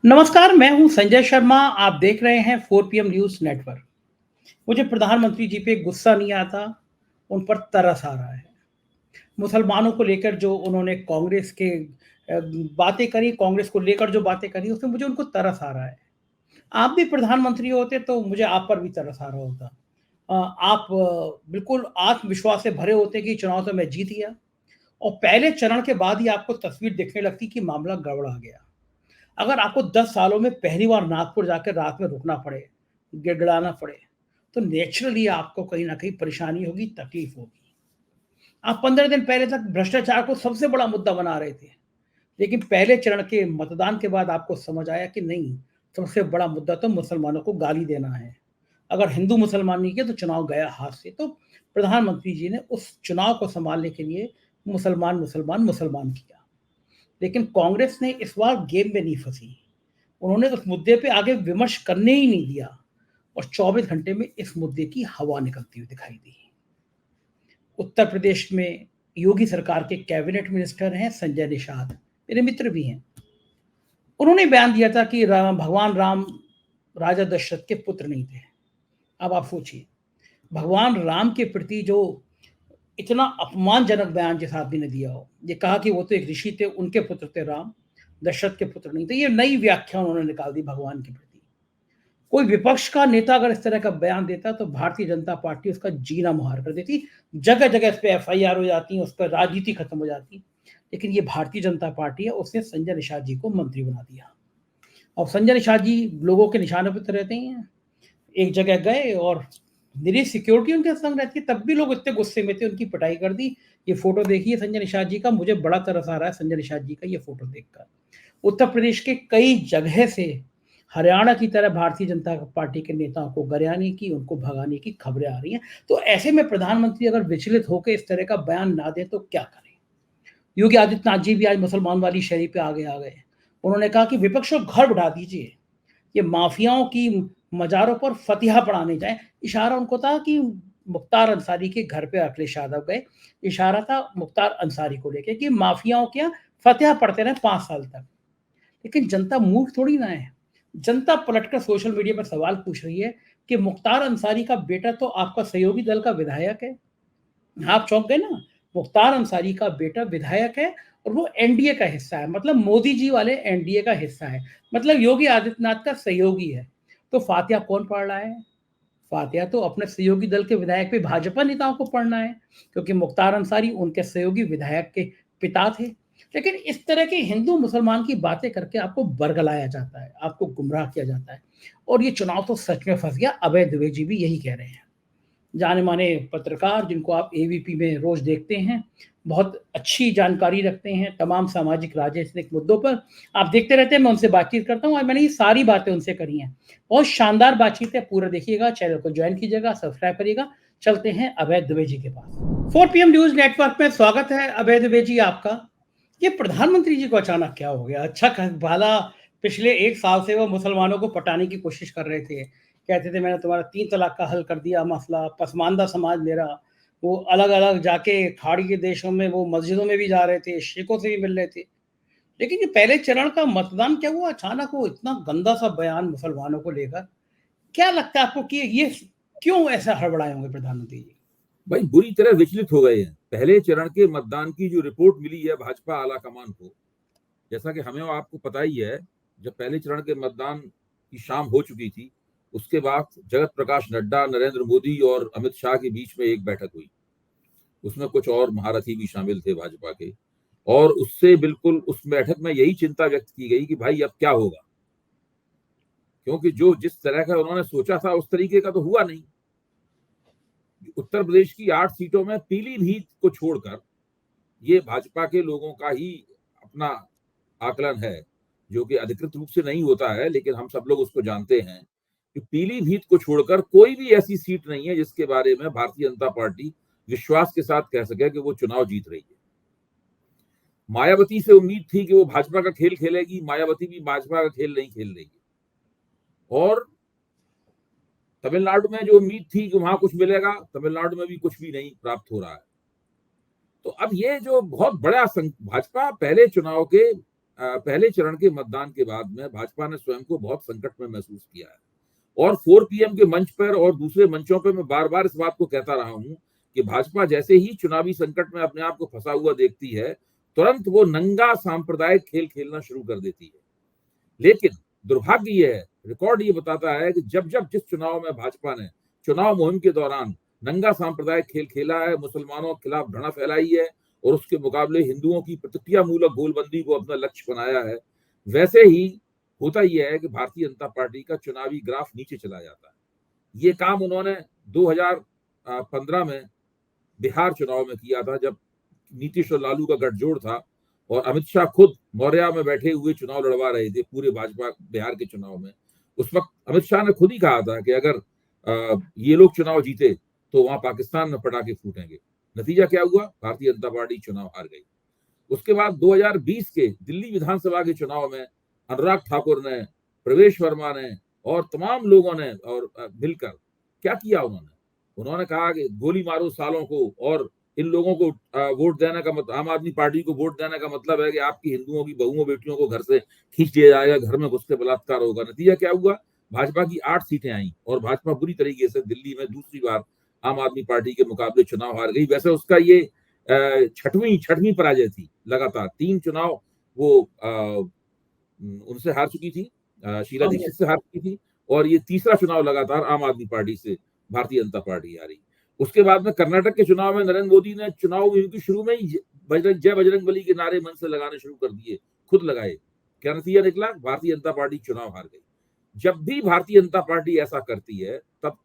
नमस्कार, मैं हूं संजय शर्मा। आप देख रहे हैं 4 PM न्यूज़ नेटवर्क। मुझे प्रधानमंत्री जी पे गुस्सा नहीं आता, उन पर तरस आ रहा है। मुसलमानों को लेकर जो उन्होंने कांग्रेस के बातें करी, कांग्रेस को लेकर जो बातें करी, उसमें मुझे उनको तरस आ रहा है। आप भी प्रधानमंत्री होते तो मुझे आप पर भी तरस आ रहा होता। आप बिल्कुल आत्मविश्वास से भरे होते कि चुनाव तो मैं जीत गया और पहले चरण के बाद ही आपको तस्वीर दिखने लगती कि मामला गड़बड़ा गया। अगर आपको 10 सालों में पहली बार नागपुर जाकर रात में रुकना पड़े, गिड़गिड़ाना पड़े, तो नेचुरली आपको कहीं न कहीं परेशानी होगी, तकलीफ होगी। आप 15 दिन पहले तक भ्रष्टाचार को सबसे बड़ा मुद्दा बना रहे थे, लेकिन पहले चरण के मतदान के बाद आपको समझ आया कि नहीं, सबसे बड़ा मुद्दा तो मुसलमानों को गाली देना है। अगर हिंदू मुसलमान नहीं किया तो चुनाव गया हाथ से। तो प्रधानमंत्री जी ने उस चुनाव को सँभालने के लिए मुसलमान, मुसलमान, मुसलमान किया। लेकिन कांग्रेस ने इस बार गेम में नहीं फंसी। उन्होंने उस मुद्दे पे आगे विमर्श करने ही नहीं दिया और 24 घंटे में इस मुद्दे की हवा निकलती हुई दिखाई दी। उत्तर प्रदेश में योगी सरकार के कैबिनेट मिनिस्टर हैं संजय निषाद, मेरे मित्र भी हैं। उन्होंने बयान दिया था कि भगवान राम राजा दशरथ के पुत्र नहीं थे। अब आप सोचिए, भगवान राम के प्रति जो इतना अपमानजनक बयान जिस आदमी ने दिया हो, ये कहा कि वो तो एक ऋषि थे, उनके पुत्र थे राम, दशरथ के पुत्र नहीं थे। ये नई व्याख्या उन्होंने निकाल दी भगवान के प्रति। कोई विपक्ष का नेता अगर इस तरह का बयान देता तो भारतीय जनता पार्टी उसका जीना मुहार कर देती। जगह-जगह इस पे एफआईआर हो जाती, उस पर राजनीति खत्म हो जाती। लेकिन ये भारतीय जनता पार्टी है, उसने संजय निषाद जी को मंत्री बना दिया। अब संजय निषाद जी लोगों के निशाने पे तो रहते ही हैं। एक जगह गए और निरी सिक्योरिटी उनके संग रहती है, तब भी लोग इतने गुस्से में थे, उनकी पिटाई कर दी। ये फ़ोटो देखिए संजय निषाद जी का, मुझे बड़ा तरस आ रहा है संजय निषाद जी का ये फ़ोटो देखकर। उत्तर प्रदेश के कई जगह से हरियाणा की तरह भारतीय जनता पार्टी के नेताओं को गरियाने की, उनको भगाने की खबरें आ रही हैं। तो ऐसे में प्रधानमंत्री अगर विचलित होकर इस तरह का बयान ना दें तो क्या करें? योगी आदित्यनाथ जी भी आज मुसलमान वाली शैली पे आगे आ गए। उन्होंने कहा कि विपक्ष को घर बढ़ा दीजिए, ये माफियाओं की मज़ारों पर फतिहा पढ़ाने जाएँ। इशारा उनको था कि मुख्तार अंसारी के घर पे अखिलेश यादव गए। इशारा था मुख्तार अंसारी को लेके कि माफियाओं के यहाँ फतिहा पढ़ते रहें 5 साल तक। लेकिन जनता मूर्ख थोड़ी ना है। जनता पलटकर सोशल मीडिया पर सवाल पूछ रही है कि मुख्तार अंसारी का बेटा तो आपका सहयोगी दल का विधायक है। आप चौंक गए ना? मुख्तार अंसारी का बेटा विधायक है और वो एनडीए का हिस्सा है, मतलब मोदी जी वाले एनडीए का हिस्सा है, मतलब योगी आदित्यनाथ का सहयोगी है। तो फातिहा कौन पढ़ रहा है? फातिहा तो अपने सहयोगी दल के विधायक पे भाजपा नेताओं को पढ़ना है, क्योंकि मुख्तार अंसारी उनके सहयोगी विधायक के पिता थे। लेकिन इस तरह की हिंदू मुसलमान की बातें करके आपको बरगलाया जाता है, आपको गुमराह किया जाता है और ये चुनाव तो सच में फँस गया। अभय द्विवेदी जी भी यही कह रहे हैं। जाने-माने पत्रकार जिनको आप एबीपी में रोज़ देखते हैं, बहुत अच्छी जानकारी रखते हैं तमाम सामाजिक राजनीतिक मुद्दों पर। आप देखते रहते हैं, मैं उनसे बातचीत करता हूँ और मैंने ये सारी बातें उनसे करी हैं। बहुत शानदार बातचीत है, पूरा देखिएगा, चैनल को जॉइन कीजिएगा, सब्सक्राइब करिएगा। चलते हैं अभय द्विवेदी जी के पास। 4 PM न्यूज़ नेटवर्क में स्वागत है अभय द्विवेदी जी आपका। ये प्रधानमंत्री जी को अचानक क्या हो गया? अच्छा भला पिछले 1 साल से वो मुसलमानों को पटाने की कोशिश कर रहे थे। कहते थे मैंने तुम्हारा 3 तलाक का हल कर दिया मसला, पसमानदा समाज मेरा, वो अलग-अलग जाके खाड़ी के देशों में वो मस्जिदों में भी जा रहे थे, शिखों से भी मिल रहे थे। लेकिन ये पहले चरण का मतदान क्या हुआ अचानक वो इतना गंदा-सा बयान मुसलमानों को लेकर? क्या लगता है आपको कि ये क्यों ऐसा हड़बड़ाए होंगे प्रधानमंत्री जी? भाई बुरी तरह विचलित हो गए हैं। पहले चरण के मतदान की जो रिपोर्ट मिली है भाजपा आला कमान को, जैसा कि हमें और आपको पता ही है, जब पहले चरण के मतदान की शाम हो चुकी थी, उसके बाद जगत प्रकाश नड्डा, नरेंद्र मोदी और अमित शाह के बीच में एक बैठक हुई। उसमें कुछ और महारथी भी शामिल थे भाजपा के, और उससे बिल्कुल उस बैठक में यही चिंता व्यक्त की गई कि भाई अब क्या होगा, क्योंकि जो जिस तरह का उन्होंने सोचा था उस तरीके का तो हुआ नहीं। उत्तर प्रदेश की 8 सीटों में पीलीभीत को छोड़कर ये भाजपा के लोगों का ही अपना आकलन है, जो कि अधिकृत रूप से नहीं होता है, लेकिन हम सब लोग उसको जानते हैं कि पीलीभीत को छोड़कर कोई भी ऐसी सीट नहीं है जिसके बारे में भारतीय जनता पार्टी विश्वास के साथ कह सके कि वो चुनाव जीत रही है। मायावती से उम्मीद थी कि वो भाजपा का खेल खेलेगी, मायावती भी भाजपा का खेल नहीं खेल रही है। और तमिलनाडु में जो उम्मीद थी कि वहां कुछ मिलेगा, तमिलनाडु में भी कुछ भी नहीं प्राप्त हो रहा है। तो अब ये जो बहुत बड़ा भाजपा पहले चुनाव के पहले चरण के मतदान के बाद में भाजपा ने स्वयं को बहुत संकट में महसूस किया है और 4 PM के मंच पर और दूसरे मंचों पर मैं बार बार इस बात को कहता रहा हूं कि भाजपा जैसे ही चुनावी संकट में अपने आप को फंसा हुआ देखती है, तुरंत वो नंगा सांप्रदायिक खेल खेलना शुरू कर देती है। लेकिन दुर्भाग्य ये है, रिकॉर्ड ये बताता है कि जब जब जिस चुनाव में भाजपा ने चुनाव मुहिम के दौरान नंगा सांप्रदायिक खेल खेला है, मुसलमानों के खिलाफ घृणा फैलाई है और उसके मुकाबले हिंदुओं की प्रतिक्रिया मूलक गोलबंदी को अपना लक्ष्य बनाया है, वैसे ही होता यह है कि भारतीय जनता पार्टी का चुनावी ग्राफ नीचे चला जाता है। ये काम उन्होंने 2015 में बिहार चुनाव में किया था, जब नीतीश और लालू का गठजोड़ था और अमित शाह खुद मौर्या में बैठे हुए चुनाव लड़वा रहे थे पूरे भाजपा बिहार के चुनाव में। उस वक्त अमित शाह ने खुद ही कहा था कि अगर ये लोग चुनाव जीते तो वहां पाकिस्तान में पटाखे फूटेंगे। नतीजा क्या हुआ? भारतीय जनता पार्टी चुनाव हार गई। उसके बाद 2020 के दिल्ली विधानसभा के चुनाव में अनुराग ठाकुर ने, प्रवेश वर्मा ने और तमाम लोगों ने और मिलकर क्या किया? उन्होंने कहा कि गोली मारो सालों को और इन लोगों को वोट देने का मतलब, आम आदमी पार्टी को वोट देने का मतलब है कि आपकी हिंदुओं की बहुओं बेटियों को घर से खींच दिया जाएगा, घर में घुस के बलात्कार होगा। नतीजा क्या हुआ? भाजपा की 8 सीटें आई और भाजपा बुरी तरीके से दिल्ली में दूसरी बार आम आदमी पार्टी के मुकाबले चुनाव हार गई। वैसे उसका ये छठवीं पराजय थी लगातार। 3 चुनाव वो उनसे हार चुकी थी, शीला दीक्षित से हार चुकी थी और ये तीसरा चुनाव लगातार आम आदमी पार्टी से भारतीय जनता पार्टी हारी। उसके बाद में कर्नाटक के चुनाव में नरेंद्र मोदी ने चुनाव मुहिम की शुरू में ही जय बजरंग बली के नारे मन से लगाने शुरू कर दिए, खुद लगाए। क्या नतीजा निकला? भारतीय जनता पार्टी चुनाव हार गई। जब भी भारतीय जनता पार्टी ऐसा करती है तब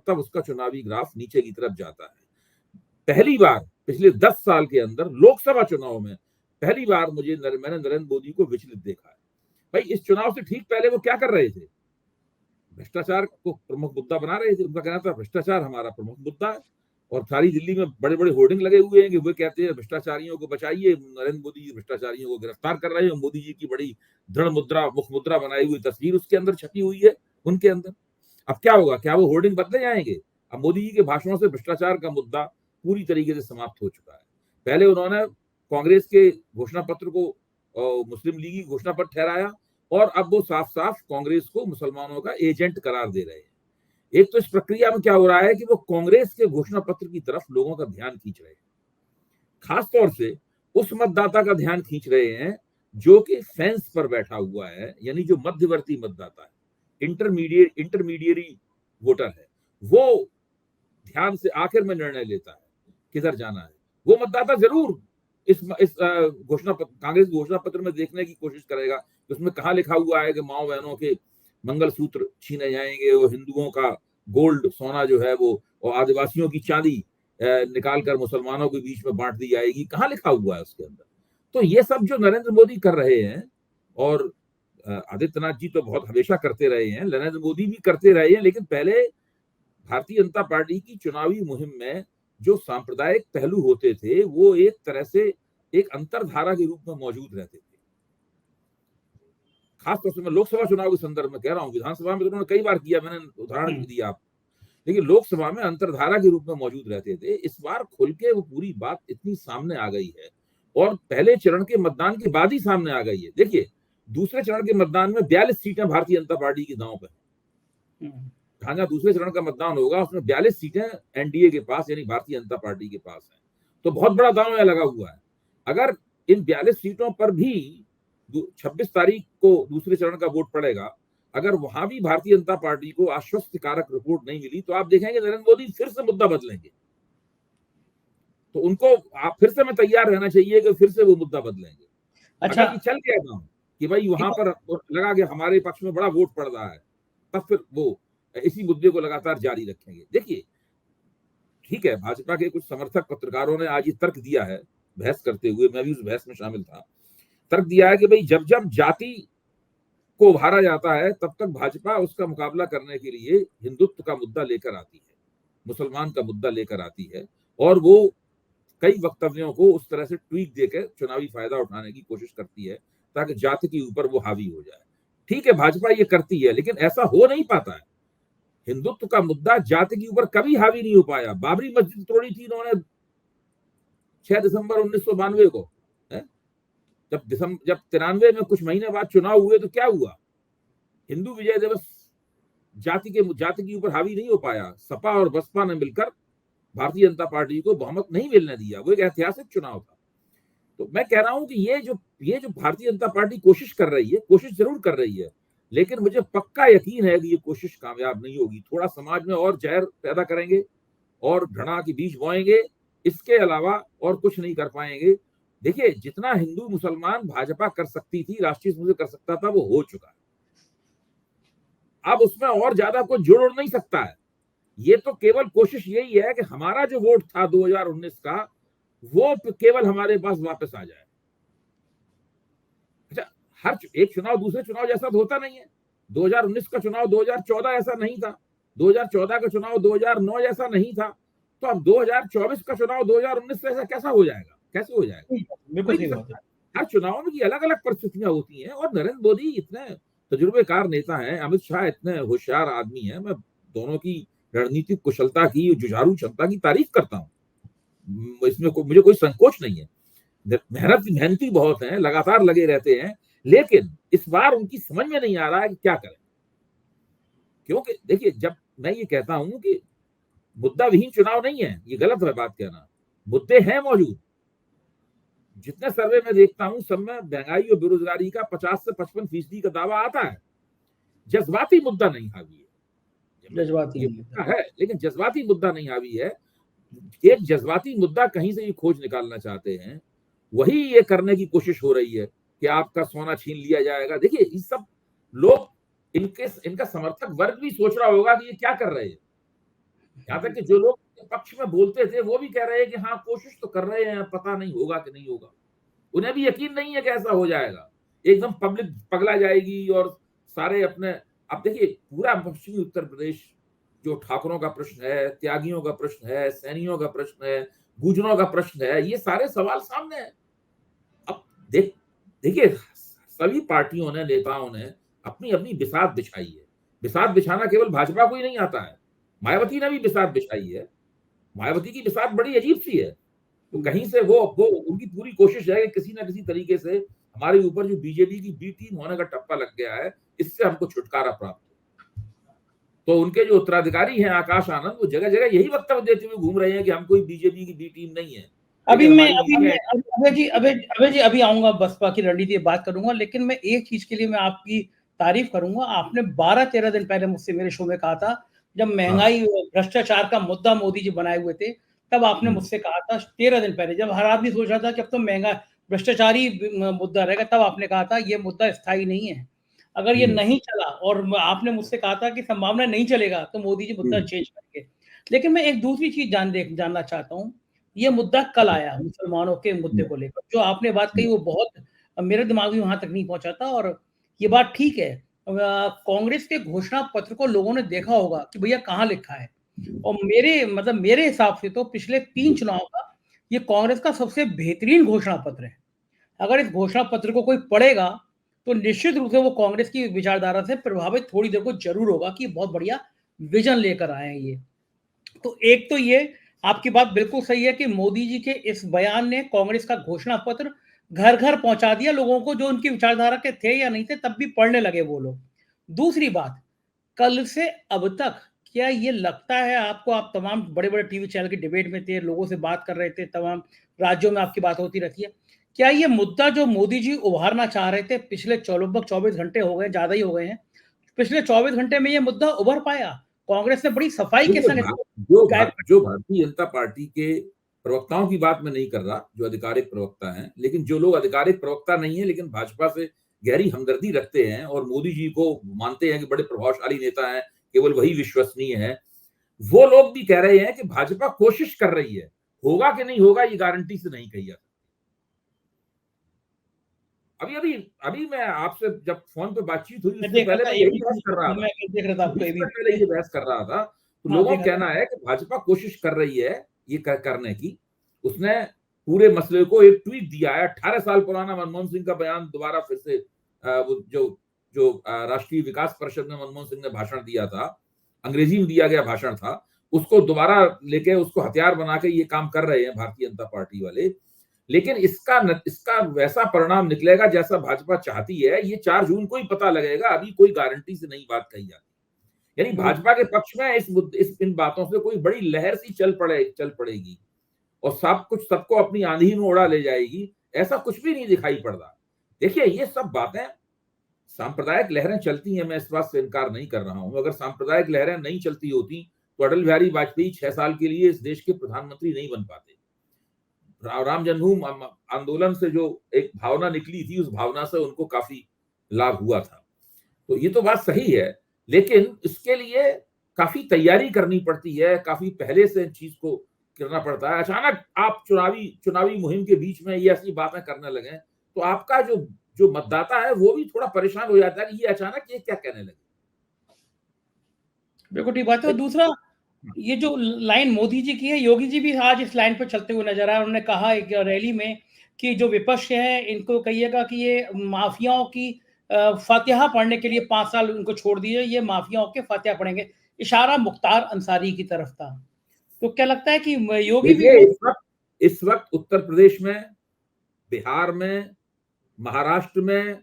तब उसका चुनावी ग्राफ नीचे की तरफ जाता है। पहली बार पिछले 10 साल के अंदर लोकसभा चुनाव में पहली बार मैंने नरेंद्र मोदी को विचलित देखा है। भाई, इस चुनाव से ठीक पहले वो क्या कर रहे थे? भ्रष्टाचार को प्रमुख मुद्दा बना रहे थे। उनका कहना था भ्रष्टाचार हमारा प्रमुख मुद्दा है और सारी दिल्ली में बड़े बड़े होर्डिंग लगे हुए हैं कि वो कहते हैं भ्रष्टाचारियों को बचाइए, नरेंद्र मोदी जी भ्रष्टाचारियों को गिरफ्तार कर रहे हैं। मोदी जी की बड़ी दृढ़ मुद्रा, मुख मुद्रा बनाई हुई तस्वीर उसके अंदर छपी हुई है उनके अंदर। अब क्या होगा? क्या वो होर्डिंग बदले जाएंगे? अब मोदी जी के भाषणों से भ्रष्टाचार का मुद्दा पूरी तरीके से समाप्त हो चुका है। पहले उन्होंने कांग्रेस के घोषणा पत्र को मुस्लिम लीग की घोषणा पत्र ठहराया और अब वो साफ साफ कांग्रेस को मुसलमानों का एजेंट करार दे रहे हैं। एक तो इस प्रक्रिया में क्या हो रहा है कि वो कांग्रेस के घोषणा पत्र की तरफ लोगों का ध्यान खींच रहे हैं, खासतौर से उस मतदाता का ध्यान खींच रहे हैं जो कि फेंस पर बैठा हुआ है, यानी जो मध्यवर्ती मतदाता है, इंटरमीडिएरी वोटर है। वो ध्यान से आखिर में निर्णय लेता है किधर जाना है। वो मतदाता जरूर इस कांग्रेस घोषणा पत्र में देखने की कोशिश करेगा कि उसमें कहाँ लिखा हुआ है कि माओ बहनों के मंगलसूत्र छीने जाएंगे और हिंदुओं का गोल्ड सोना जो है वो और आदिवासियों की चांदी निकाल कर मुसलमानों के बीच में बांट दी जाएगी। कहाँ लिखा हुआ है उसके अंदर? तो ये सब जो नरेंद्र मोदी कर रहे हैं और आदित्यनाथ जी तो बहुत हमेशा करते रहे हैं, नरेंद्र मोदी भी करते रहे हैं, लेकिन पहले भारतीय जनता पार्टी की चुनावी मुहिम में जो सांप्रदायिक पहलू होते थे वो एक तरह से एक अंतरधारा के रूप में मौजूद रहते थे। खासतौर से मैं लोकसभा चुनाव के संदर्भ में कह रहा हूँ, विधानसभा में तो उन्होंने कई बार किया, मैंने उदाहरण भी दिया आपको, लेकिन लोकसभा में अंतरधारा के रूप में मौजूद रहते थे। इस बार खुल के वो पूरी बात इतनी सामने आ गई है और पहले चरण के मतदान के बाद ही सामने आ गई है। देखिए, दूसरे चरण के मतदान में 42 सीटें भारतीय जनता पार्टी की दांव पे, जहां दूसरे चरण का मतदान होगा उसमें 42 सीटें एनडीए के पास यानी भारतीय जनता पार्टी के पास है। तो बहुत बड़ा दांव लगा हुआ है। अगर इन 42 सीटों पर भी 26 तारीख को दूसरे चरण का वोट पड़ेगा, अगर वहां भी भारतीय जनता पार्टी को आश्वस्तिकारक रिपोर्ट नहीं मिली तो आप देखेंगे नरेंद्र मोदी फिर से मुद्दा बदलेंगे। तो उनको आप फिर से में तैयार रहना चाहिए कि फिर से वो मुद्दा बदलेंगे। अच्छा, कि चल गया था कि भाई वहां पर लगा कि हमारे पक्ष में बड़ा वोट पड़ रहा है, तब फिर वो इसी मुद्दे को लगातार जारी रखेंगे। देखिए, ठीक है, भाजपा के कुछ समर्थक पत्रकारों ने आज ये तर्क दिया है, बहस करते हुए, मैं भी उस बहस में शामिल था, तर्क दिया है कि भाई जब जब जाति को उभारा जाता है तब तक भाजपा उसका मुकाबला करने के लिए हिंदुत्व का मुद्दा लेकर आती है, मुसलमान का मुद्दा लेकर आती है और वो कई वक्तव्यों को उस तरह से ट्वीक देकर चुनावी फायदा उठाने की कोशिश करती है ताकि जाति के ऊपर वो हावी हो जाए। ठीक है, भाजपा ये करती है, लेकिन ऐसा हो नहीं पाता है। हिंदुत्व का मुद्दा जाति के ऊपर कभी हावी नहीं हो पाया। बाबरी मस्जिद तोड़ी थी इन्होंने 6 दिसंबर 1992 को, जब 93 में कुछ महीने बाद चुनाव हुए तो क्या हुआ? हिंदू विजय दिवस जाति के ऊपर हावी नहीं हो पाया। सपा और बसपा ने मिलकर भारतीय जनता पार्टी को बहुमत नहीं मिलने दिया। वो एक ऐतिहासिक चुनाव था। तो मैं कह रहा हूं कि ये जो भारतीय जनता पार्टी कोशिश कर रही है, कोशिश जरूर कर रही है, लेकिन मुझे पक्का यकीन है कि ये कोशिश कामयाब नहीं होगी। थोड़ा समाज में और जहर पैदा करेंगे और घृणा के बीज बोएंगे, इसके अलावा और कुछ नहीं कर पाएंगे। देखिए, जितना हिंदू मुसलमान भाजपा कर सकती थी, राष्ट्रीय समूह कर सकता था, वो हो चुका है। अब उसमें और ज्यादा कोई जोड़ नहीं सकता है। ये तो केवल कोशिश यही है कि हमारा जो वोट था 2019 का, वो केवल हमारे पास वापस आ जाए। अच्छा, हर एक चुनाव दूसरे चुनाव जैसा तो होता नहीं है। 2019 का चुनाव 2014 ऐसा नहीं था, 2014 का चुनाव 2009 जैसा नहीं था, तो अब 2024 का चुनाव 2019 से ऐसा कैसा हो जाएगा? कैसे हो जाएगा? बिल्कुल सही बात है। हर चुनाव में अलग अलग परिस्थितियां होती हैं, और नरेंद्र मोदी इतने तजुर्बेकार नेता हैं, अमित शाह इतने होशियार आदमी हैं। मैं दोनों की रणनीतिक कुशलता की, जुझारू क्षमता की तारीफ करता हूँ। इसमें मुझे कोई संकोच नहीं है। मेहनती बहुत हैं, लगातार लगे रहते हैं, लेकिन इस बार उनकी समझ में नहीं आ रहा है कि क्या करें। क्योंकि देखिए, जब मैं ये कहता हूं कि मुद्दा विहीन चुनाव नहीं है, ये गलत है बात कहना। मुद्दे हैं मौजूद। जितने सर्वे में देखता हूं, सब में महंगाई और बेरोजगारी का 50 से 55% का दावा आता है। जज्बाती मुद्दा नहीं हावी है। जज्बाती मुद्दा है, लेकिन जज्बाती मुद्दा नहीं हावी है। एक जज्बाती मुद्दा कहीं से ये खोज निकालना चाहते हैं, वही ये करने की कोशिश हो रही है कि आपका सोना छीन लिया जाएगा। देखिए, ये सब लोग, इनका समर्थक वर्ग भी सोच रहा होगा कि ये क्या कर रहे हैं। यहाँ तक कि जो लोग पक्ष में बोलते थे, वो भी कह रहे हैं कि हाँ, कोशिश तो कर रहे हैं, पता नहीं होगा कि नहीं होगा। उन्हें भी यकीन नहीं है कि ऐसा हो जाएगा। एकदम पब्लिक पगला जाएगी और सारे अपने, अब देखिए, पूरा पश्चिमी उत्तर प्रदेश जो ठाकुरों का प्रश्न है, त्यागियों का प्रश्न है, सैनियों का प्रश्न है, गुजरों का प्रश्न है, ये सारे सवाल सामने हैं। अब देखिए, सभी पार्टियों ने, नेताओं ने अपनी अपनी बिसात बिछाई है। बिसात बिछाना केवल भाजपा को ही नहीं आता है, मायावती ने भी बिसात बिछाई है। मायावती की बिसात बड़ी अजीब सी है। तो कहीं से वो उनकी पूरी कोशिश है कि किसी ना किसी तरीके से हमारे ऊपर जो बीजेपी की बी टीम होने का टप्पा लग गया है, इससे हमको छुटकारा प्राप्त हो। तो उनके जो उत्तराधिकारी हैं आकाश आनंद, वो जगह जगह यही वक्तव्य देते हुए घूम रहे हैं कि हम कोई बीजेपी की बी टीम नहीं है। अभय जी अभी आऊंगा, बसपा की रणनीति बात करूंगा, लेकिन मैं एक चीज के लिए मैं आपकी तारीफ करूंगा। आपने 12-13 दिन पहले मुझसे मेरे शो में कहा था, जब महंगाई भ्रष्टाचार का मुद्दा मोदी जी बनाए हुए थे, तब आपने मुझसे कहा था 13 दिन पहले, जब हर आदमी सोच रहा था कि अब तो महंगा भ्रष्टाचारी मुद्दा रहेगा, तब आपने कहा था ये मुद्दा स्थायी नहीं है। अगर ये नहीं चला, और आपने मुझसे कहा था कि संभावना नहीं चलेगा, तो मोदी जी मुद्दा चेंज करेंगे। लेकिन मैं एक दूसरी चीज जानना चाहता हूँ। ये मुद्दा कल आया मुसलमानों के मुद्दे को लेकर, जो आपने बात कही वो बहुत, मेरे दिमाग में वहां तक नहीं पहुंचा था, और ये बात ठीक है। कांग्रेस के घोषणा पत्र को लोगों ने देखा होगा कि भैया कहाँ लिखा है, और मेरे हिसाब से तो पिछले 3 चुनाव का ये कांग्रेस का सबसे बेहतरीन घोषणा पत्र है। अगर इस घोषणा पत्र को कोई पढ़ेगा, तो निश्चित रूप से वो कांग्रेस की विचारधारा से प्रभावित थोड़ी देर को जरूर होगा कि बहुत बढ़िया विजन लेकर आए हैं ये। तो एक तो ये आपकी बात बिल्कुल सही है कि मोदी जी के इस बयान ने कांग्रेस का घोषणा पत्र घर घर पहुंचा दिया लोगों को, जो उनकी विचारधारा के थे या नहीं थे, तब भी पढ़ने लगे वो लोग। दूसरी बात, कल से अब तक क्या ये लगता है आपको, आप तमाम बड़े बड़े टीवी चैनल की डिबेट में थे, लोगों से बात कर रहे थे, तमाम राज्यों में आपकी बात होती रहती है, क्या ये मुद्दा जो मोदी जी उभारना चाह रहे थे, पिछले लगभग 24 घंटे हो गए, ज्यादा ही हो गए हैं, पिछले 24 घंटे में ये मुद्दा उभर पाया? कांग्रेस ने बड़ी सफाई के संग जो भारतीय जनता पार्टी के प्रवक्ताओं की बात मैं नहीं कर रहा, जो आधिकारिक प्रवक्ता हैं, लेकिन जो लोग आधिकारिक प्रवक्ता नहीं है लेकिन भाजपा से गहरी हमदर्दी रखते हैं और मोदी जी को मानते हैं कि बड़े प्रभावशाली नेता हैं, केवल वही विश्वसनीय है, वो लोग भी कह रहे हैं कि भाजपा कोशिश कर रही है। होगा कि नहीं होगा ये गारंटी से नहीं कही जा सकती। अभी मैं आपसे जब फोन पे बातचीत हुई, उससे पहले मैं यही बहस कर रहा था। तो लोगों का कहना है कि भाजपा कोशिश कर रही है ये करने की। उसने पूरे मसले को एक ट्वीट दिया है। 18 साल पुराना मनमोहन सिंह का बयान दोबारा फिर से जो राष्ट्रीय विकास परिषद में मनमोहन सिंह ने भाषण दिया था, अंग्रेजी में दिया गया भाषण था, उसको दोबारा लेके उसको हथियार बना के ये काम कर रहे हैं भारतीय जनता पार्टी वाले। लेकिन इसका वैसा परिणाम निकलेगा जैसा भाजपा चाहती है, ये 4 जून को ही पता लगेगा। अभी कोई गारंटी से नहीं बात कही जाती। यानी भाजपा के पक्ष में इन बातों से कोई बड़ी लहर सी चल पड़ेगी और सबको अपनी आंधी में उड़ा ले जाएगी, ऐसा कुछ भी नहीं दिखाई पड़ रहा। देखिए, ये सब बातें सांप्रदायिक लहरें चलती हैं, मैं इस बात से इनकार नहीं कर रहा हूं। अगर सांप्रदायिक लहरें नहीं चलती होती तो अटल बिहारी वाजपेयी 6 साल के लिए इस देश के प्रधानमंत्री नहीं बन पाते। राम जन्मभूमि आंदोलन से जो एक भावना निकली थी, उस भावना से उनको काफी लाभ हुआ था। तो ये तो बात सही है, लेकिन इसके लिए काफी तैयारी करनी पड़ती है, काफी पहले से चीज को करना पड़ता है। अचानक आप चुनावी मुहिम के बीच में ये ऐसी बातें करने लगे तो आपका जो मतदाता है वो भी थोड़ा परेशान हो जाता है कि ये अचानक ये क्या कहने लगे। बिल्कुल ठीक बात है। और दूसरा, ये जो लाइन मोदी जी की है, योगी जी भी आज इस लाइन पर चलते हुए नजर आए। उन्होंने कहा एक रैली में कि जो विपक्ष है इनको कहिएगा कि ये माफियाओं की फातिहा पढ़ने के लिए 5 साल उनको छोड़ दीजिए, ये माफियाओं के फातिहा पढ़ेंगे। इशारा मुख्तार अंसारी की तरफ था। तो क्या लगता है कि योगी भी इस वक्त उत्तर प्रदेश में, बिहार में, महाराष्ट्र में,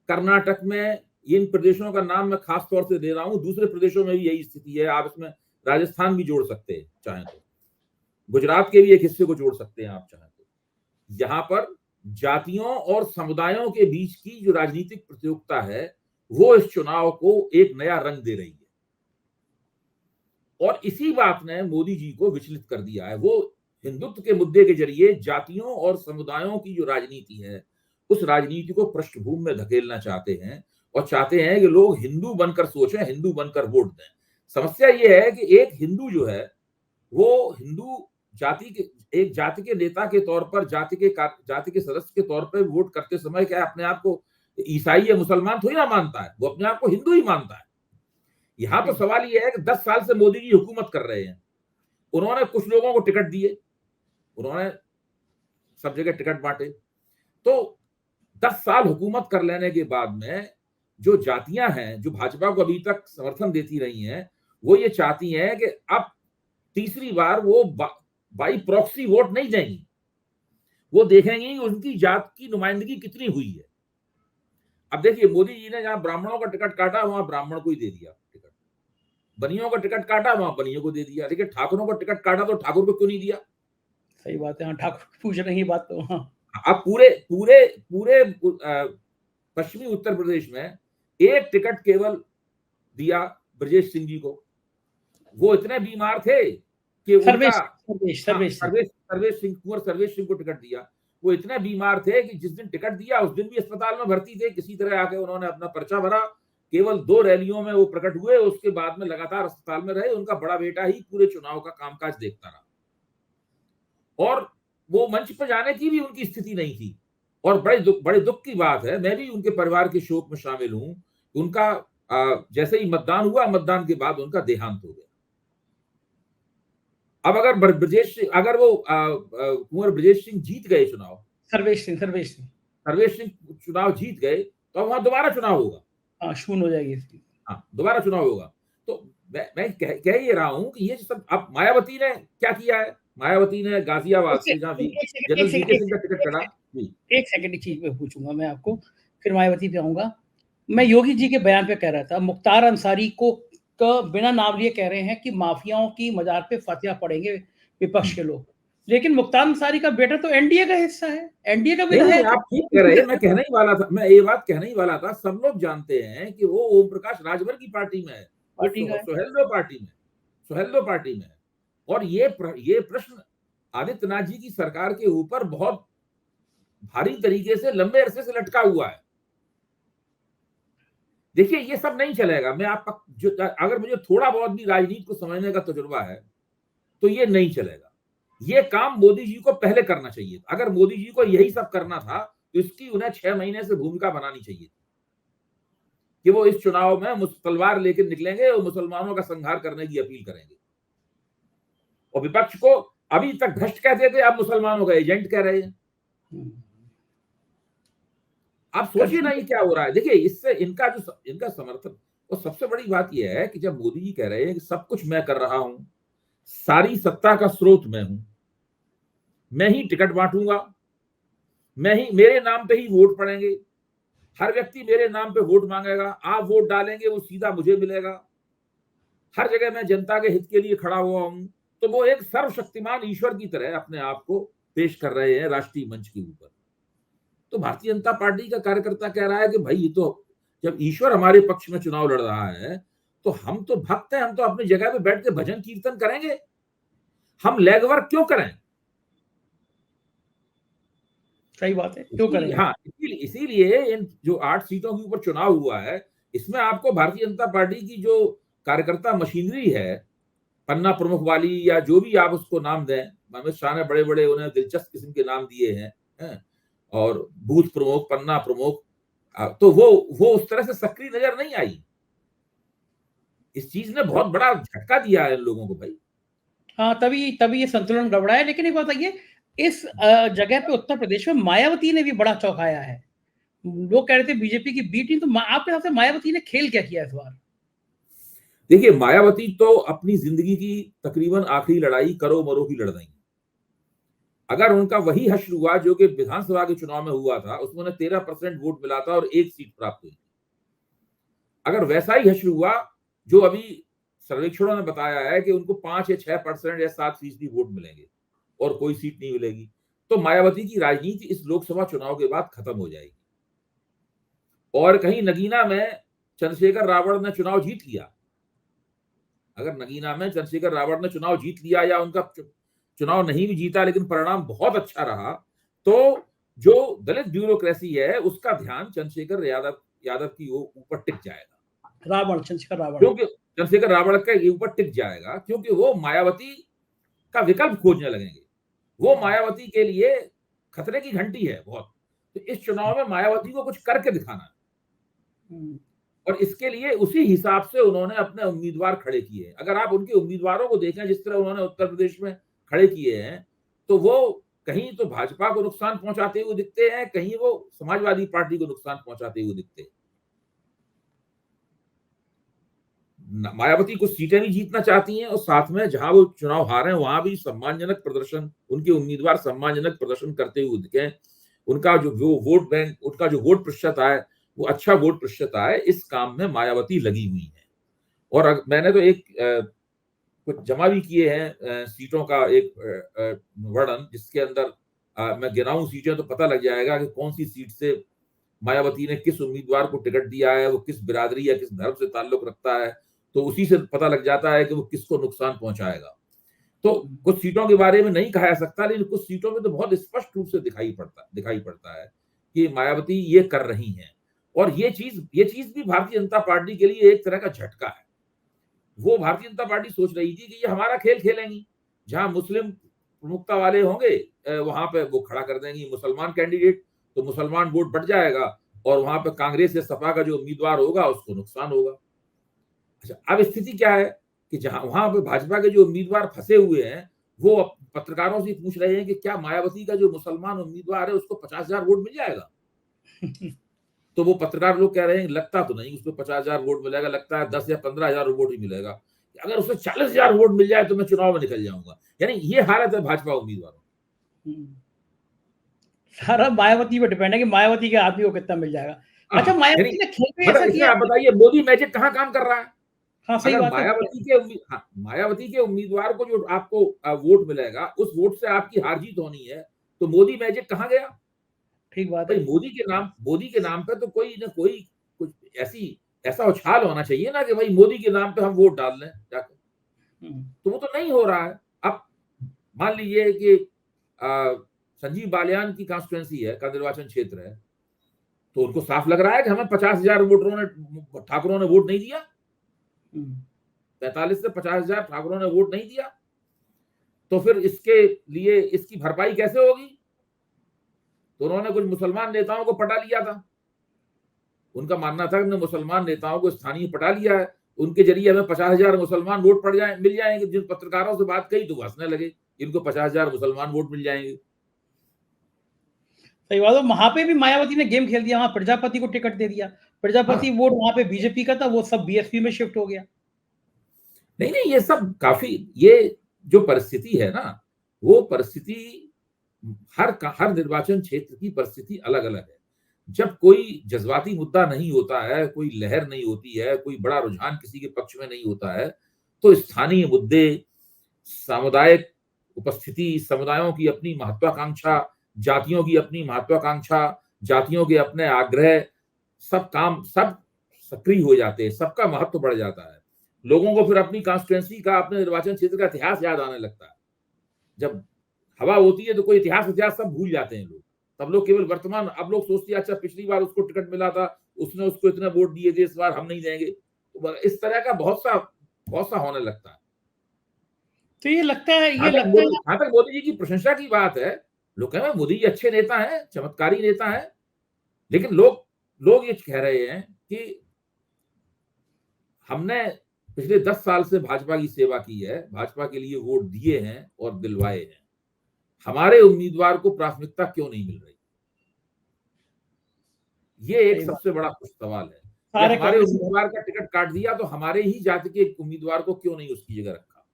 कर्नाटक में, इन प्रदेशों का नाम मैं खास तौर से दे रहा हूं, दूसरे प्रदेशों में भी यही स्थिति है। आप इसमें राजस्थान भी जोड़ सकते हैं चाहें तो, गुजरात के भी एक हिस्से को जोड़ सकते हैं आप चाहें तो। जहां पर जातियों और समुदायों के बीच की जो राजनीतिक प्रतियोगिता है वो इस चुनाव को एक नया रंग दे रही है, और इसी बात ने मोदी जी को विचलित कर दिया है। वो हिंदुत्व के मुद्दे के जरिए जातियों और समुदायों की जो राजनीति है उस राजनीति को पृष्ठभूमि में धकेलना चाहते हैं, और चाहते हैं कि लोग हिंदू बनकर सोचें, हिंदू बनकर वोट दें। समस्या ये है कि एक हिंदू जो है वो हिंदू एक जाति के नेता के तौर पर, जाति के सदस्य के तौर पर वोट करते समय क्या अपने आप को ईसाई या मुसलमान थोड़ी ना मानता है, वो अपने आप को हिंदू ही मानता है। यहां तो सवाल ये है कि 10 साल से मोदी जी हुकूमत कर रहे हैं, उन्होंने कुछ लोगों को टिकट दिए, उन्होंने सब जगह टिकट बांटे, तो 10 साल हुकूमत कर लेने के बाद में जो जातियां हैं जो भाजपा को अभी तक समर्थन देती रही हैं, वो ये चाहती हैं कि अब तीसरी बार वो बाई प्रॉक्सी वोट नहीं देंगी। वो देखेंगी कि उनकी जात की नुमाइंदगी कितनी हुई है। अब देखिए, मोदी जी ने जहां ब्राह्मणों का टिकट काटा वहां ब्राह्मण को ही दे दिया टिकट, बनियों का टिकट काटा वहां बनियों को दे दिया, लेकिन ठाकुरों का टिकट काटा तो ठाकुर को क्यों नहीं दिया? सही बात है। हाँ, ठाकुर पूछ रही है बात तो। हाँ, अब पूरे पश्चिमी उत्तर प्रदेश में एक टिकट केवल दिया ब्रजेश सिंह जी को। वो इतने बीमार थे कि सर्वेश सिंह को टिकट दिया। वो इतने बीमार थे कि जिस दिन टिकट दिया उस दिन भी अस्पताल में भर्ती थे। किसी तरह आके उन्होंने अपना पर्चा भरा, केवल 2 रैलियों में वो प्रकट हुए, उसके बाद में लगातार अस्पताल में रहे। उनका बड़ा बेटा ही पूरे चुनाव का कामकाज देखता रहा, और वो मंच पर जाने की भी उनकी स्थिति नहीं थी। और बड़े दुख की बात है, मैं भी उनके परिवार के शोक में शामिल हूं। उनका जैसे ही मतदान हुआ, मतदान के बाद उनका देहांत हो गया। अब अगर वो कुंवर ब्रजेश सिंह जीत गए चुनाव, सर्वेश सिंह चुनाव जीत गए, तो वहां दोबारा चुनाव होगा। हाँ, शून्य हो जाएगी इसकी। हाँ, दोबारा चुनाव होगा। तो मैं कह ये रहा हूं कि ये सब अब मायावती ने क्या किया है। मायावती ने गाजियाबाद से जहां जनरल वीके सिंह का टिकट चढ़ा। एक सेकंड की चीज में पूछूंगा मैं आपको, फिर मायावती पे आऊंगा। मैं योगी जी के बयान पे कह रहा था, मुख्तार अंसारी को बिना नाम लिए कह रहे हैं कि माफियाओं की मजार पे फातिहा पड़ेंगे विपक्ष के लोग, लेकिन मुख्तार अंसारी का बेटा तो एनडीए का हिस्सा है, एनडीए का विधायक है। आप ठीक कह रहे हैं, मैं ये बात कहने ही वाला था। सब लोग जानते हैं कि वो ओम प्रकाश राजभर की पार्टी में है, सुहेलदेव पार्टी में है। और ये प्रश्न आदित्यनाथ जी की सरकार के ऊपर बहुत भारी तरीके से लंबे अरसे से लटका हुआ है। देखिए, ये सब नहीं चलेगा। मैं अगर मुझे थोड़ा बहुत भी राजनीति को समझने का तजुर्बा है तो ये नहीं चलेगा। ये काम मोदी जी को पहले करना चाहिए। अगर मोदी जी को यही सब करना था तो इसकी उन्हें 6 महीने से भूमिका बनानी चाहिए कि वो इस चुनाव में तलवार लेकर निकलेंगे और मुसलमानों का संहार करने की अपील करेंगे। और विपक्ष को अभी तक भ्रष्ट कहते थे, अब मुसलमानों का एजेंट कह रहे हैं। आप सोचिए ना ये क्या हो रहा है। देखिए, इससे इनका समर्थन, और सबसे बड़ी बात यह है कि जब मोदी जी कह रहे हैं कि सब कुछ मैं कर रहा हूं, सारी सत्ता का स्रोत मैं हूं, मैं ही टिकट बांटूंगा, मेरे नाम पे ही वोट पड़ेंगे, हर व्यक्ति मेरे नाम पे वोट मांगेगा, आप वोट डालेंगे वो सीधा मुझे मिलेगा, हर जगह मैं जनता के हित के लिए खड़ा हुआ हूं। तो वो एक सर्वशक्तिमान ईश्वर की तरह अपने आप को पेश कर रहे हैं राष्ट्रीय मंच के ऊपर। तो भारतीय जनता पार्टी का कार्यकर्ता कह रहा है कि भाई, ये तो जब ईश्वर हमारे पक्ष में चुनाव लड़ रहा है तो हम तो भक्त हैं, हम तो अपनी जगह पे बैठ के भजन कीर्तन करेंगे, हम लेगवर्क क्यों करें? सही बात है, क्यों करेंगे? हाँ, इसीलिए इन जो 8 सीटों के ऊपर चुनाव हुआ है, इसमें आपको भारतीय जनता पार्टी की जो कार्यकर्ता मशीनरी है, पन्ना प्रमुख वाली या जो भी आप उसको नाम दें, अमित शाह ने बड़े बड़े उन्हें दिलचस्प किस्म के नाम दिए हैं, और बूथ प्रमुख, पन्ना प्रमुख, तो वो उस तरह से सक्रिय नजर नहीं आई। इस चीज ने बहुत बड़ा झटका दिया है इन लोगों को भाई। हाँ, तभी ये संतुलन गड़बड़ा है। लेकिन एक बात बताइए, इस जगह पे उत्तर प्रदेश में मायावती ने भी बड़ा चौंकाया है। लोग कह रहे थे बीजेपी की बी टीम, तो आपके हिसाब से मायावती ने खेल क्या किया इस बार? देखिए, मायावती तो अपनी जिंदगी की तकरीबन आखिरी लड़ाई करो मरो की लड़ रही है। अगर उनका वही हश्र हुआ जो कि विधानसभा के चुनाव में हुआ था, उसमें उन्हें 13% वोट मिला था और 1 सीट प्राप्त हुई, अगर वैसा ही हश्र हुआ जो अभी सर्वेक्षणों ने बताया है कि उनको 5 या 6% या 7% वोट मिलेंगे और कोई सीट नहीं मिलेगी, तो मायावती की राजनीति इस लोकसभा चुनाव के बाद खत्म हो जाएगी। और कहीं नगीना में चंद्रशेखर रावण ने चुनाव जीत लिया, अगर नगीना में चंद्रशेखर रावण ने चुनाव जीत लिया या उनका चुनाव नहीं भी जीता लेकिन परिणाम बहुत अच्छा रहा, तो जो दलित ब्यूरोक्रेसी है उसका ध्यान चंद्रशेखर यादव की ऊपर टिक जाएगा। क्योंकि चंद्रशेखर रावण के ऊपर टिक जाएगा, क्योंकि वो मायावती का विकल्प खोजने लगेंगे। वो मायावती के लिए खतरे की घंटी है बहुत। तो इस चुनाव में मायावती को कुछ करके दिखाना है, और इसके लिए उसी हिसाब से उन्होंने अपने उम्मीदवार खड़े किए। अगर आप उनके उम्मीदवारों को देखें जिस तरह उन्होंने उत्तर प्रदेश में खड़े किए हैं, तो वो कहीं तो भाजपा को नुकसान पहुंचाते हुए दिखते हैं, कहीं वो समाजवादी पार्टी को नुकसान पहुंचाते हुए दिखते हैं। मायावती कुछ सीटें भी जीतना चाहती हैं और साथ में जहां वो चुनाव हारे हैं वहां भी सम्मानजनक प्रदर्शन, उनके उम्मीदवार सम्मानजनक प्रदर्शन करते हुए दिखे, उनका जो वोट बैंक, उनका जो वोट प्रतिशत आए वो अच्छा वोट प्रतिशत आए, इस काम में मायावती लगी हुई है। और मैंने तो एक कुछ जमा भी किए हैं सीटों का एक वर्णन, जिसके अंदर मैं गिनाऊं सीटें तो पता लग जाएगा कि कौन सी सीट से मायावती ने किस उम्मीदवार को टिकट दिया है, वो किस बिरादरी या किस धर्म से ताल्लुक रखता है, तो उसी से पता लग जाता है कि वो किसको नुकसान पहुंचाएगा। तो कुछ सीटों के बारे में नहीं कहा जा सकता, लेकिन कुछ सीटों में तो बहुत स्पष्ट रूप से दिखाई पड़ता है कि मायावती ये कर रही हैं। और ये चीज भी भारतीय जनता पार्टी के लिए एक तरह का झटका है। वो भारतीय जनता पार्टी सोच रही थी कि ये हमारा खेल खेलेंगी, जहां मुस्लिम प्रमुखता वाले होंगे वहां पे वो खड़ा कर देंगी मुसलमान कैंडिडेट, तो मुसलमान वोट बढ़ जाएगा और वहां पे कांग्रेस या सपा का जो उम्मीदवार होगा उसको नुकसान होगा। अच्छा, अब स्थिति क्या है कि जहां वहां पे भाजपा के जो उम्मीदवार फंसे हुए हैं, वो पत्रकारों से पूछ रहे हैं कि क्या मायावती का जो मुसलमान उम्मीदवार है उसको 50,000 वोट मिल जाएगा? तो वो पत्रकार लोग कह रहे हैं लगता तो नहीं उसको 50,000 वोट मिलेगा, लगता है 10 या 15,000 वोट ही मिलेगा। अगर उसे 40,000 वोट मिल जाए तो मैं चुनाव में निकल जाऊंगा। यानी ये हालत है भाजपा उम्मीदवारों। सारा मायावती पे डिपेंड है कि मायावती के आदमी को कितना मिल जाएगा। अच्छा, मायावती ने खेल में ऐसा किया, आप बताइए मोदी मैजिक कहाँ काम कर रहा है? हाँ, सही अगर बात है। मायावती के उम्मीदवार को जो आपको वोट मिलेगा, उस वोट से आपकी हार जीत होनी है, तो मोदी मैजिक कहाँ गया? ठीक बात भाई, है। मोदी के नाम पे तो कोई ना कोई कुछ ऐसा उछाल होना चाहिए ना कि भाई मोदी के नाम पे हम वोट डाल लें जाकर। तो वो तो नहीं हो रहा है। अब मान लीजिए कि संजीव बालियान की कॉन्स्टिट्यूएंसी है, का निर्वाचन क्षेत्र है, तो उनको साफ लग रहा है कि हमें 50,000 वोटरों ने, ठाकुरों ने वोट नहीं दिया, 45 से 50,000 ठाकुरों ने वोट नहीं दिया, तो फिर इसके लिए इसकी भरपाई कैसे होगी? तो उन्होंने कुछ मुसलमान नेताओं को पटा लिया था। उनका मानना था कि हमने मुसलमान नेताओं को स्थानीय पटा लिया है, उनके जरिए हमें 50,000 मुसलमान वोट मिल जाएंगे। जिन पत्रकारों से बात कही तो वो हंसने लगे, इनको 50,000 मुसलमान वोट मिल जाएंगे। सही बात है। वहां पे भी मायावती ने गेम खेल दिया, वहां प्रजापति को टिकट दे दिया, प्रजापति वोट वहां पे बीजेपी का था, वो सब बीएसपी में शिफ्ट हो गया। नहीं, ये सब काफी, ये जो परिस्थिति है ना, वो परिस्थिति हर निर्वाचन क्षेत्र की परिस्थिति अलग अलग है। जब कोई जज्बाती मुद्दा नहीं होता है, कोई लहर नहीं होती है, कोई बड़ा रुझान किसी के पक्ष में नहीं होता है, तो स्थानीय मुद्दे, सामुदायिक उपस्थिति, समुदायों की अपनी महत्वाकांक्षा, जातियों की अपनी महत्वाकांक्षा, जातियों के अपने आग्रह, सब सक्रिय हो जाते हैं, सबका महत्व बढ़ जाता है। लोगों को फिर अपनी कॉन्स्टिट्यूएंसी का, अपने निर्वाचन क्षेत्र का इतिहास याद आने लगता है। जब हवा होती है तो कोई इतिहास सब भूल जाते हैं लोग। तब लोग केवल वर्तमान, अब लोग सोचते हैं अच्छा पिछली बार उसको टिकट मिला था, उसने उसको इतने वोट दिए थे, इस बार हम नहीं देंगे। तो इस तरह का बहुत सा होने लगता है। तो ये लगता है जहां तक मोदी जी की प्रशंसा की बात है, लोग कह रहे हैं मोदी जी अच्छे नेता हैं, चमत्कारी नेता हैं, लेकिन लोग ये कह रहे हैं कि हमने पिछले 10 साल से भाजपा की सेवा की है, भाजपा के लिए वोट दिए हैं और दिलवाए हैं, हमारे उम्मीदवार को प्राथमिकता क्यों नहीं मिल रही? ये एक सबसे बड़ा सवाल है। या हमारे उम्मीदवार का टिकट काट दिया तो हमारे ही जाति के उम्मीदवार को क्यों नहीं उसकी जगह रखा?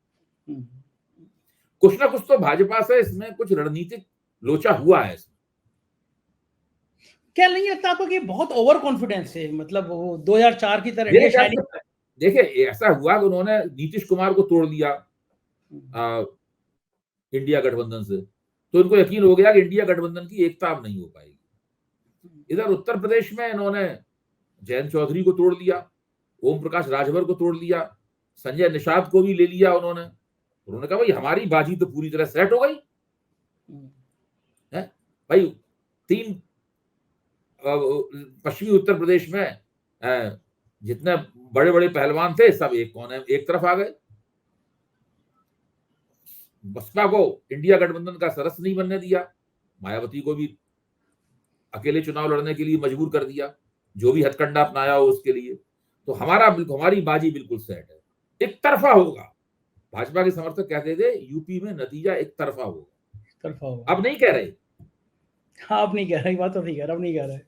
कुछ ना कुछ तो भाजपा से इसमें कुछ रणनीतिक लोचा हुआ है इसमें। क्या नहीं लगता आपको कि बहुत ओवर कॉन्फिडेंस है? मतलब वो 2004 की तरह देखिए, ऐसा हुआ कि उन्होंने नीतीश कुमार को तोड़ दिया इंडिया गठबंधन से, तो इनको यकीन हो गया कि इंडिया गठबंधन की एकता अब नहीं हो पाएगी। इधर उत्तर प्रदेश में इन्होंने जयंत चौधरी को तोड़ लिया, ओम प्रकाश राजभर को तोड़ लिया, संजय निषाद को भी ले लिया उन्होंने कहा भाई हमारी बाजी तो पूरी तरह सेट हो गई है भाई। 3 पश्चिमी उत्तर प्रदेश में जितने बड़े बड़े पहलवान थे सब एक तरफ आ गए। बसपा को इंडिया गठबंधन का सदस्य नहीं बनने दिया, मायावती को भी अकेले चुनाव लड़ने के लिए मजबूर कर दिया, जो भी हथकंडा अपनाया हो उसके लिए। तो हमारी बाजी बिल्कुल सेट है, एक तरफा होगा। भाजपा के समर्थक कहते थे यूपी में नतीजा एक तरफा होगा, अब नहीं कह रहे। हाँ, अब नहीं कह रहे, बात तो नहीं कह रहा, अब नहीं कह रहे,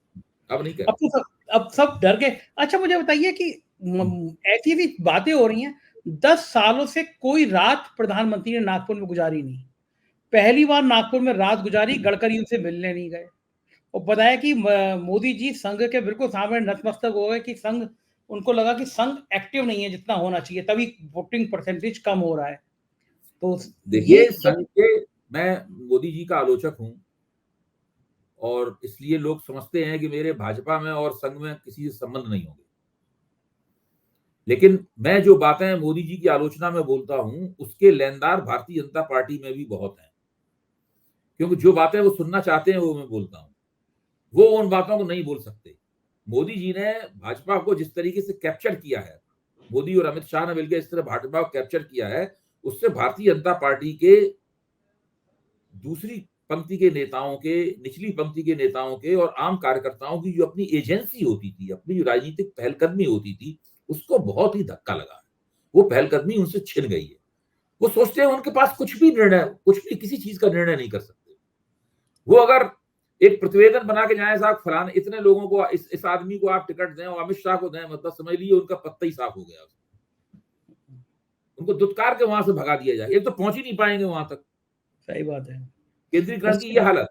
अब नहीं कह रहे, अब सब डर गए। अच्छा मुझे बताइए कि ऐसी भी बातें हो रही हैं, 10 सालों से कोई रात प्रधानमंत्री ने नागपुर में गुजारी नहीं। पहली बार नागपुर में रात गुजारी, गडकरी उनसे मिलने नहीं गए और बताया कि मोदी जी संघ के बिल्कुल सामने नतमस्तक हो गए कि संघ, उनको लगा कि संघ एक्टिव नहीं है जितना होना चाहिए, तभी वोटिंग परसेंटेज कम हो रहा है। तो देखिए, संघ के, मैं मोदी जी का आलोचक हूं और इसलिए लोग समझते हैं कि मेरे भाजपा में और संघ में किसी से संबंध नहीं होंगे, लेकिन मैं जो बातें मोदी जी की आलोचना में बोलता हूं उसके लेनदार भारतीय जनता पार्टी में भी बहुत हैं, क्योंकि जो बातें वो सुनना चाहते हैं वो मैं बोलता हूं, वो उन बातों को नहीं बोल सकते। मोदी जी ने भाजपा को जिस तरीके से कैप्चर किया है, मोदी और अमित शाह ने मिलकर इस तरह भाजपा को कैप्चर किया है, उससे भारतीय जनता पार्टी के दूसरी पंक्ति के नेताओं के, निचली पंक्ति के नेताओं के और आम कार्यकर्ताओं की जो अपनी एजेंसी होती थी, अपनी जो राजनीतिक पहलकदमी होती थी, उसको बहुत ही धक्का लगा। वो पहलकदमी उनसे छिन गई है। वो सोचते हैं उनके पास कुछ भी किसी चीज का निर्णय नहीं कर सकते। वो अगर एक प्रतिवेदन बना के जाए साहब फलाने इतने लोगों को, इस आदमी को आप टिकट दें और अमित शाह को दें, मतलब समझ लीजिए उनका पत्ता ही साफ हो गया, उनको दुत्कार के वहां से भगा दिया जाए, एक तो पहुंच ही नहीं पाएंगे वहां तक। सही बात है, केंद्रीकरण की ये हालत।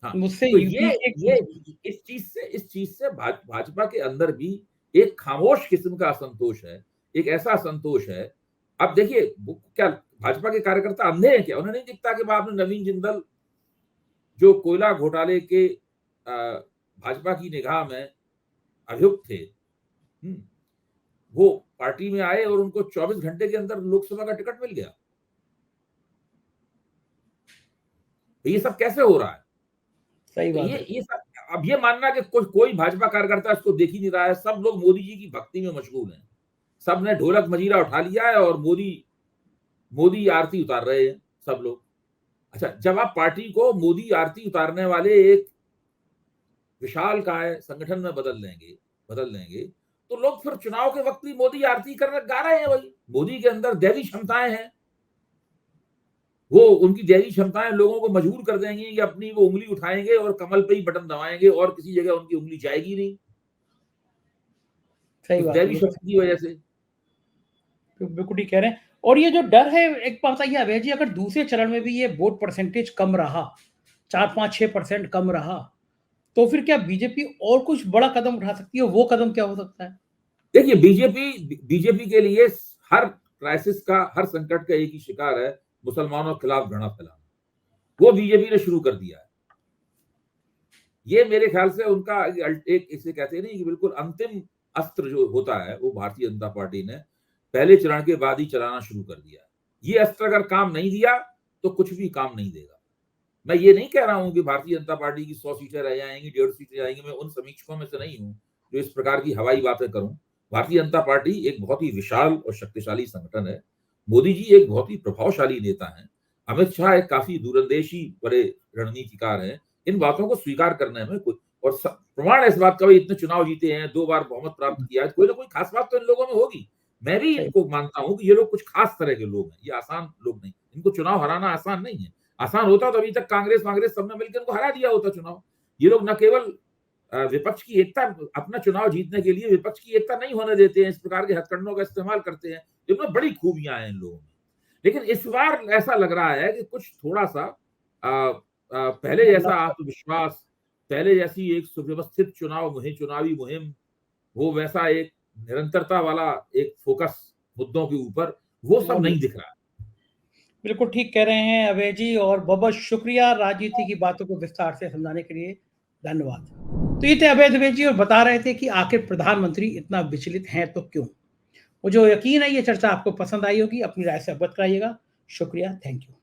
हाँ, मुझसे तो ये इस चीज से भाजपा के अंदर भी एक खामोश किस्म का असंतोष है, एक ऐसा असंतोष है। अब देखिए क्या भाजपा के कार्यकर्ता अंधे हैं क्या? उन्हें नहीं दिखता कि आपने नवीन जिंदल जो कोयला घोटाले के भाजपा की निगाह में अभियुक्त थे, वो पार्टी में आए और उनको 24 घंटे के अंदर लोकसभा का टिकट मिल गया। तो ये सब कैसे हो रहा है? सही बात है। ये सब, अब ये मानना कि कोई भाजपा कार्यकर्ता इसको देख ही नहीं रहा है। सब लोग मोदी जी की भक्ति में मशगूल हैं, सब ने ढोलक मजीरा उठा लिया है और मोदी आरती उतार रहे हैं सब लोग। अच्छा, जब आप पार्टी को मोदी आरती उतारने वाले एक विशाल काय संगठन में बदल देंगे तो लोग फिर चुनाव के वक्त भी मोदी आरती करने गा रहे हैं। वही मोदी के अंदर दैवी क्षमताएं हैं, वो उनकी दैवी क्षमताएं लोगों को मजबूर कर देंगी कि अपनी वो उंगली उठाएंगे और कमल पे ही बटन दबाएंगे और किसी जगह उनकी उंगली जाएगी नहीं, दैवी शक्ति की वजह से। बिल्कुल ठीक कह रहे हैं। और ये जो डर है, एक बात बताइए अभय जी, अगर दूसरे चरण में भी ये वोट परसेंटेज कम रहा 4-5-6% कम रहा, तो फिर क्या बीजेपी और कुछ बड़ा कदम उठा सकती है? वो कदम क्या हो सकता है? देखिए, बीजेपी के लिए हर क्राइसिस का, हर संकट का एक ही शिकार है, मुसलमानों के खिलाफ घृणा फैलाना। वो बीजेपी ने शुरू कर दिया है। ये मेरे ख्याल से उनका एक इसे कहते हैं नहीं कि बिल्कुल अंतिम अस्त्र जो होता है, वो भारतीय जनता पार्टी ने पहले चरण के बाद ही चलाना शुरू कर दिया है। ये अस्त्र अगर काम नहीं दिया तो कुछ भी काम नहीं देगा। मैं ये नहीं कह रहा हूं कि भारतीय जनता पार्टी की 100 सीटें रह जाएंगी, 150 सीटें जाएंगी। मैं उन समीक्षकों में से नहीं हूं जो इस प्रकार की हवाई बातें करूं। भारतीय जनता पार्टी एक बहुत ही विशाल और शक्तिशाली संगठन है। मोदी जी एक बहुत ही प्रभावशाली नेता हैं। अमित शाह एक काफी दूरंदेशी बड़े रणनीतिकार हैं। इन बातों को स्वीकार करने में कोई और प्रमाण इस बात का भी, इतने चुनाव जीते हैं, 2 बार बहुमत प्राप्त किया है, कोई ना कोई खास बात तो इन लोगों में होगी। मैं भी इनको मानता हूं कि ये लोग कुछ खास तरह के लोग हैं, ये आसान लोग नहीं। इनको चुनाव हराना आसान नहीं है। आसान होता तो अभी तक कांग्रेस सबने मिलकर उनको हरा दिया होता चुनाव। ये लोग न केवल विपक्ष की एकता, अपना चुनाव जीतने के लिए विपक्ष की एकता नहीं होने देते हैं, इस प्रकार के हथकंडों का इस्तेमाल करते हैं। इनमें बड़ी खूबियां हैं इन लोगों में। लेकिन इस बार ऐसा लग रहा है कि कुछ थोड़ा सा पहले जैसा आत्मविश्वास, पहले जैसी एक सुव्यवस्थित चुनावी मुहिम, वो वैसा एक निरंतरता वाला एक फोकस मुद्दों के ऊपर, वो सब नहीं दिख रहा है। बिल्कुल ठीक कह रहे हैं अभय जी, और बहुत शुक्रिया राजनीति की बातों को विस्तार से समझाने के लिए। धन्यवाद। तो ये थे अभय द्विवेदी जी, और बता रहे थे कि आखिर प्रधानमंत्री इतना विचलित हैं तो क्यों। मुझे यकीन है ये चर्चा आपको पसंद आई होगी। अपनी राय से अवगत कराइएगा। शुक्रिया, थैंक यू।